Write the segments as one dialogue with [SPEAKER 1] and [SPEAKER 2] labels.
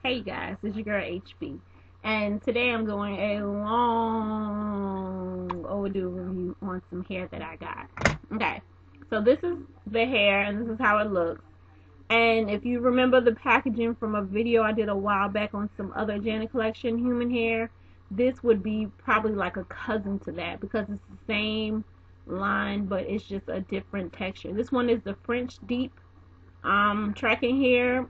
[SPEAKER 1] Hey guys, it's your girl HB, and today I'm doing a long overdue review on some hair that I got. Okay, so this is the hair, and this is how it looks. And if you remember the packaging from a video I did a while back on some other Janet Collection human hair, this would be probably like a cousin to that because it's the same line, but it's just a different texture. This one is the French Deep tracking hair,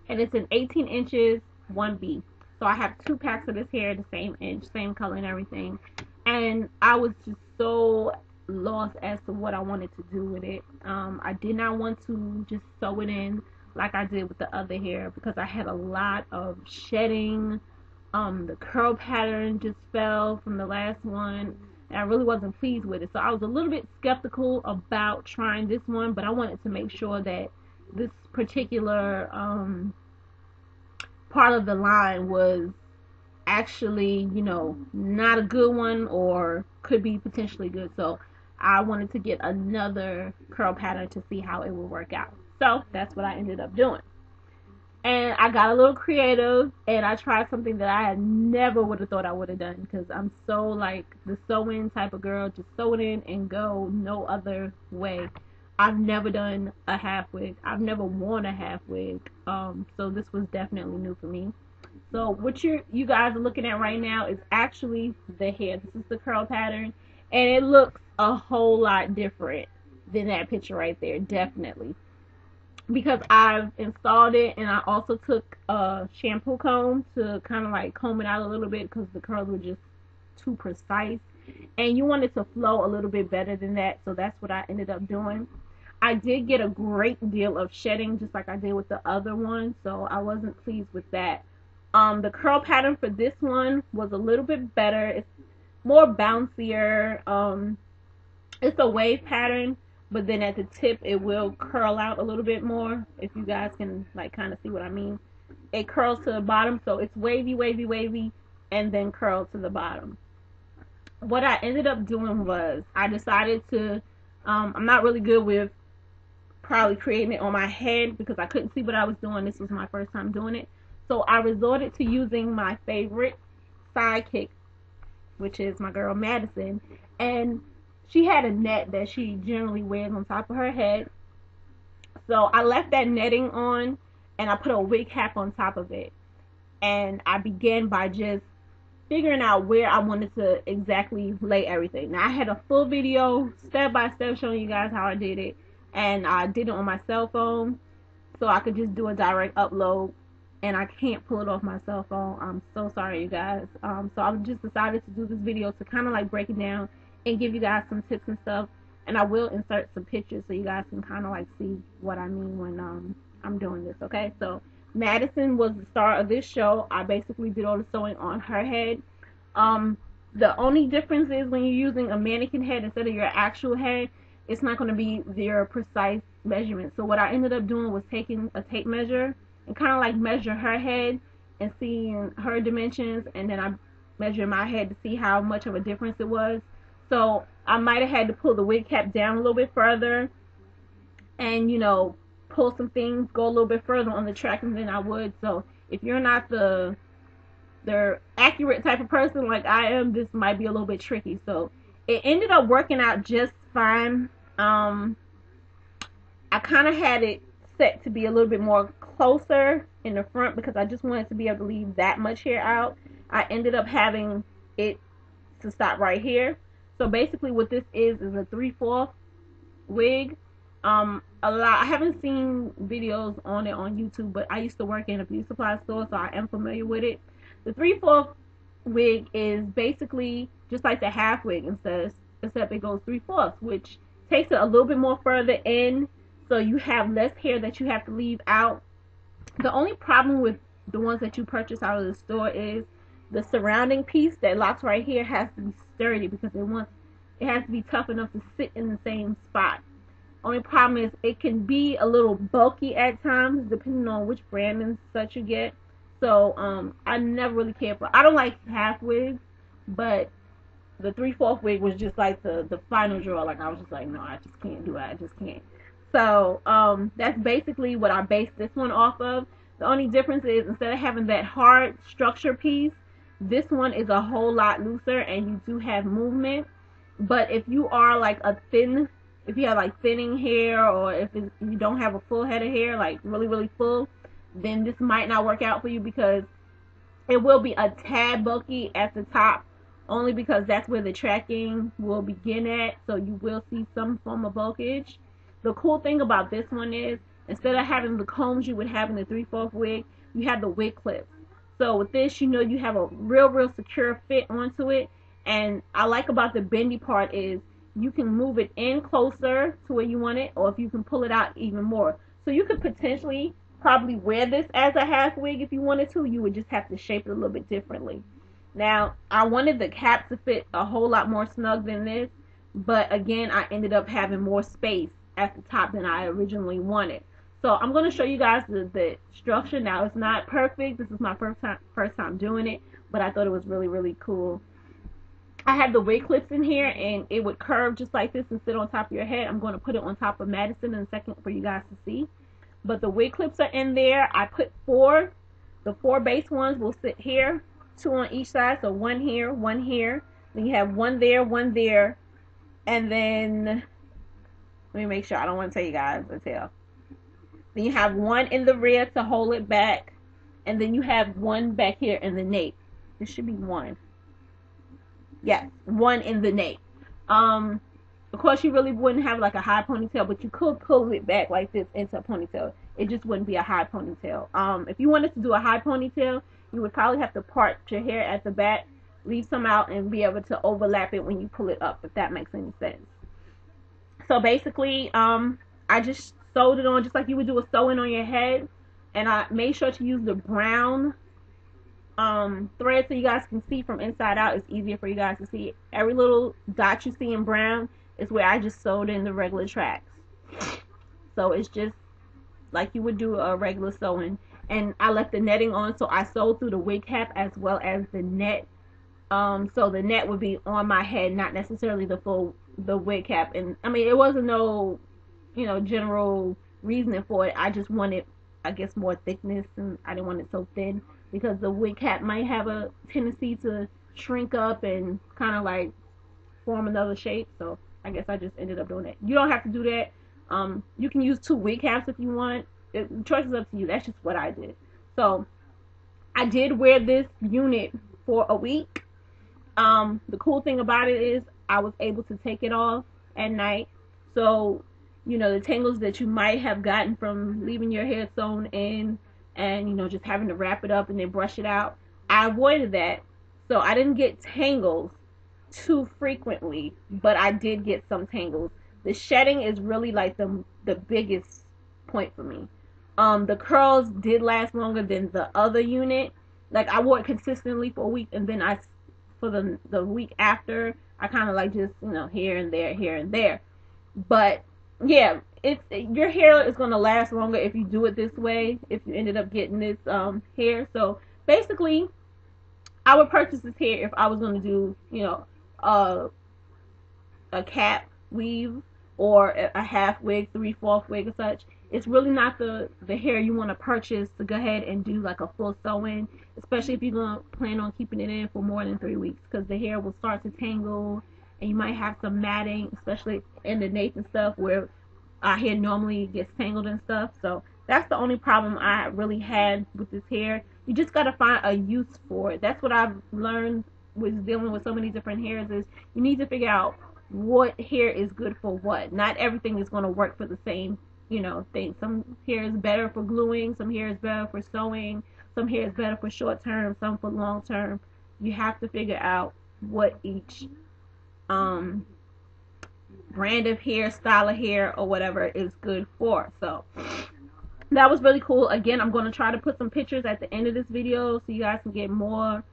[SPEAKER 1] and it's in 18 inches 1B. So I have two packs of this hair, the same inch, same color and everything, and I was just so lost as to what I wanted to do with it. I did not want to just sew it in like I did with the other hair because I had a lot of shedding. The curl pattern just fell from the last one, and I really wasn't pleased with it. So I was a little bit skeptical about trying this one, but I wanted to make sure that this particular part of the line was actually, not a good one or could be potentially good. So I wanted to get another curl pattern to see how it would work out. So that's what I ended up doing. And I got a little creative, and I tried something that I had never would have thought I would have done because I'm so like the sew-in type of girl, just sew it in and go, no other way. I've never done a half wig. I've never worn a half wig. So this was definitely new for me. So what you guys are looking at right now is actually the hair. This is the curl pattern, and it looks a whole lot different than that picture right there, definitely. Because I've installed it, and I also took a shampoo comb to kind of like comb it out a little bit because the curls were just too precise, and you want it to flow a little bit better than that. So that's what I ended up doing. I did get a great deal of shedding just like I did with the other one, so I wasn't pleased with that. The curl pattern for this one was a little bit better. It's more bouncier. It's a wave pattern, but then at the tip it will curl out a little bit more, if you guys can like kind of see what I mean. It curls to the bottom, so it's wavy, wavy, wavy, and then curl to the bottom. What I ended up doing was I decided to, I'm not really good with probably creating it on my head because I couldn't see what I was doing. This was my first time doing it. So I resorted to using my favorite sidekick, which is my girl Madison, and she had a net that she generally wears on top of her head. So I left that netting on, and I put a wig cap on top of it, and I began by just figuring out where I wanted to exactly lay everything. Now I had a full video step by step showing you guys how I did it, and I did it on my cell phone so I could just do a direct upload, and I can't pull it off my cell phone. I'm so sorry, you guys. So I just decided to do this video to kind of like break it down and give you guys some tips and stuff, and I will insert some pictures so you guys can kind of like see what I mean when I'm doing this. Okay, so Madison was the star of this show. I basically did all the sewing on her head. The only difference is when you're using a mannequin head instead of your actual head, it's not going to be their precise measurement. So what I ended up doing was taking a tape measure and kind of like measure her head and seeing her dimensions, and then I measured my head to see how much of a difference it was. So I might have had to pull the wig cap down a little bit further and, pull some things, go a little bit further on the tracking than I would. So if you're not the accurate type of person like I am, this might be a little bit tricky. So it ended up working out just fine. I kind of had it set to be a little bit more closer in the front because I just wanted to be able to leave that much hair out. I ended up having it to stop right here. So basically what this is a 3/4 wig. I haven't seen videos on it on YouTube, but I used to work in a beauty supply store, so I am familiar with it. The 3/4 wig is basically just like the half wig, except it goes 3/4, which takes it a little bit more further in, so you have less hair that you have to leave out. The only problem with the ones that you purchase out of the store is the surrounding piece that locks right here has to be sturdy because it has to be tough enough to sit in the same spot. Only problem is it can be a little bulky at times depending on which brand and such you get. So I never really cared for. I don't like half wigs, but the 3/4 wig was just like the final draw. Like I was just like, no, I just can't do it. I just can't. So that's basically what I based this one off of. The only difference is instead of having that hard structure piece, this one is a whole lot looser and you do have movement. But if you are like if you have like thinning hair, or if you don't have a full head of hair, like really, really full, then this might not work out for you, because it will be a tad bulky at the top, only because that's where the tracking will begin at. So you will see some form of bulkage. The cool thing about this one is, instead of having the combs you would have in the 3/4 wig, you have the wig clips. So with this, you know, you have a real secure fit onto it. And I like about the bendy part is you can move it in closer to where you want it, or if you can pull it out even more. So you could potentially probably wear this as a half wig if you wanted to. You would just have to shape it a little bit differently. Now, I wanted the cap to fit a whole lot more snug than this, but again, I ended up having more space at the top than I originally wanted. So I'm going to show you guys the structure. Now, it's not perfect. This is my first time doing it, but I thought it was really cool. I have the wig clips in here, and it would curve just like this and sit on top of your head. I'm going to put it on top of Madison in a second for you guys to see. But the wig clips are in there. I put 4. The 4 base ones will sit here, 2 on each side. So 1 here, 1 here. Then you have 1 there, 1 there. And then, let me make sure. I don't want to tell you guys the tail. Then you have 1 in the rear to hold it back. And then you have 1 back here in the nape. This should be 1. Yes, 1 in the nape. Of course, you really wouldn't have like a high ponytail, but you could pull it back like this into a ponytail. It just wouldn't be a high ponytail. If you wanted to do a high ponytail, you would probably have to part your hair at the back, leave some out, and be able to overlap it when you pull it up, if that makes any sense. So basically, I just sewed it on just like you would do a sew-in on your head, and I made sure to use the brown thread so you guys can see from inside out. It's easier for you guys to see. Every little dot you see in brown is where I just sewed in the regular tracks. So it's just like you would do a regular sewing. And I left the netting on, so I sewed through the wig cap as well as the net. So the net would be on my head, not necessarily the wig cap. And I mean, it wasn't no, you know, general reasoning for it. I just wanted, I guess, more thickness, and I didn't want it so thin, because the wig cap might have a tendency to shrink up and kind of like form another shape. So I guess I just ended up doing that. You don't have to do that. You can use 2 wig caps if you want. The choice is up to you. That's just what I did. So I did wear this unit for a week. The cool thing about it is I was able to take it off at night. So, you know, the tangles that you might have gotten from leaving your hair sewn in and, you know, just having to wrap it up and then brush it out, I avoided that. So I didn't get tangles too frequently, but I did get some tangles. The shedding is really like the biggest point for me. The curls did last longer than the other unit. Like, I wore it consistently for a week, and then for the week after, I kind of like just, you know, here and there. But yeah, your hair is going to last longer if you do it this way, if you ended up getting this hair. So basically, I would purchase this hair if I was going to do, you know, a cap weave or a half wig, 3/4 wig or such. It's really not the hair you want to purchase to go ahead and do like a full sew-in, especially if you're going to plan on keeping it in for more than 3 weeks, because the hair will start to tangle and you might have some matting, especially in the nape and stuff where our hair normally gets tangled and stuff. So that's the only problem I really had with this hair. You just got to find a use for it. That's what I've learned with dealing with so many different hairs, is you need to figure out what hair is good for what. Not everything is going to work for the same, you know, thing. Some hair is better for gluing, some hair is better for sewing, some hair is better for short term, some for long term. You have to figure out what each brand of hair, style of hair, or whatever is good for. So that was really cool. Again, I'm going to try to put some pictures at the end of this video so you guys can get more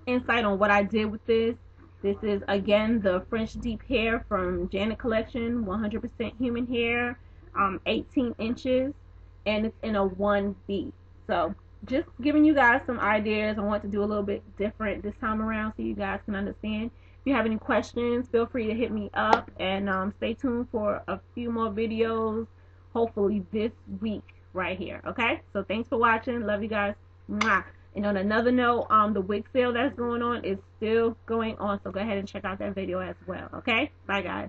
[SPEAKER 1] insight on what I did with this. This is, again, the French Deep Hair from Janet Collection, 100% human hair, 18 inches, and it's in a 1B. So just giving you guys some ideas. I want to do a little bit different this time around so you guys can understand. If you have any questions, feel free to hit me up, and stay tuned for a few more videos, hopefully this week, right here. Okay, so thanks for watching. Love you guys. Mwah. And on another note, the wig sale that's going on is still going on, so go ahead and check out that video as well. Okay, bye guys.